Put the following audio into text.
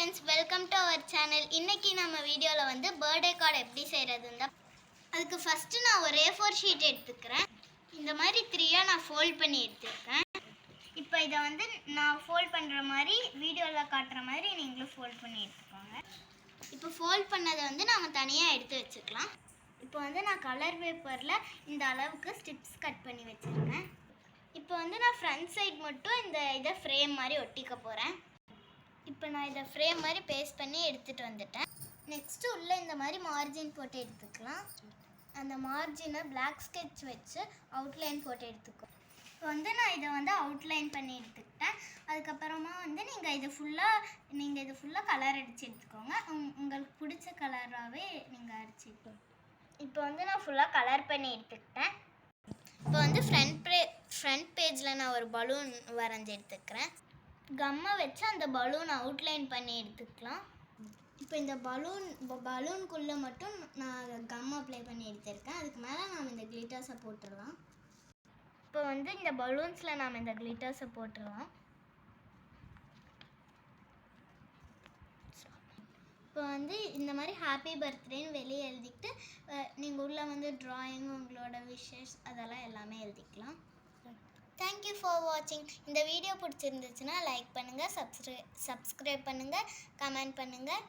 Friends, welcome to our channel. இன்றைக்கி நம்ம வீடியோவில் வந்து பர்த்டே கார்டு எப்படி செய்கிறதுன்னு தான். அதுக்கு ஃபஸ்ட்டு நான் ஒரு A4 ஷீட் எடுத்துக்கிறேன். இந்த மாதிரி 3 நான் ஃபோல்ட் பண்ணி எடுத்துருக்கேன். இப்போ இதை வந்து நான் ஃபோல்ட் பண்ணுற மாதிரி வீடியோவில் காட்டுற மாதிரி நீங்களும் ஃபோல்ட் பண்ணி எடுத்துக்கோங்க. இப்போ ஃபோல்ட் பண்ணதை வந்து நம்ம தனியாக எடுத்து வச்சுக்கலாம். இப்போ வந்து நான் கலர் பேப்பரில் இந்த அளவுக்கு ஸ்டிப்ஸ் கட் பண்ணி வச்சுருக்கேன். இப்போ வந்து நான் ஃப்ரண்ட் சைட் மட்டும் இதை ஃப்ரேம் மாதிரி ஒட்டிக்க போகிறேன். இப்போ நான் இதை ஃப்ரேம் மாதிரி பேஸ்ட் பண்ணி எடுத்துகிட்டு வந்துட்டேன். நெக்ஸ்ட்டு உள்ளே இந்த மாதிரி மார்ஜின் போட்டு எடுத்துக்கலாம். அந்த மார்ஜினை பிளாக் ஸ்கெட்ச் வச்சு அவுட்லைன் போட்டு எடுத்துக்கோ. இப்போ வந்து நான் இதை வந்து அவுட்லைன் பண்ணி எடுத்துக்கிட்டேன். அதுக்கப்புறமா வந்து நீங்கள் இது ஃபுல்லாக கலர் அடித்து எடுத்துக்கோங்க. உங்களுக்கு பிடிச்ச கலராகவே நீங்கள் அடிச்சுக்கோங்க. இப்போ வந்து நான் ஃபுல்லாக கலர் பண்ணி எடுத்துக்கிட்டேன். இப்போ வந்து ஃப்ரண்ட் பேஜில் நான் ஒரு பலூன் வரைஞ்சி எடுத்துக்கிறேன். கம்மை வச்சு அந்த பலூன் அவுட்லைன் பண்ணி எடுத்துக்கலாம். இப்போ இந்த பலூனுக்குள்ளே மட்டும் நான் கம் அப்ளை பண்ணி எடுத்திருக்கேன். அதுக்கு மேலே நாம் இந்த கிளிட்டர்ஸை போட்டுடலாம். இப்போ வந்து இந்த பலூன்ஸில் நாம் இந்த கிளிட்டர்ஸை போட்டுடலாம். இப்போ வந்து இந்த மாதிரி ஹாப்பி பர்த்டேன்னு வெளியே எழுதிக்கிட்டு நீங்கள் உள்ளே வந்து ட்ராயிங், உங்களோட விஷஸ் அதெல்லாம் எல்லாமே எழுதிக்கலாம். தேங்க்யூ ஃபார் வாட்சிங். இந்த வீடியோ பிடிச்சிருந்துச்சுன்னா லைக் பண்ணுங்கள், சப்ஸ்கிரைப் பண்ணுங்கள், கமெண்ட் பண்ணுங்கள்.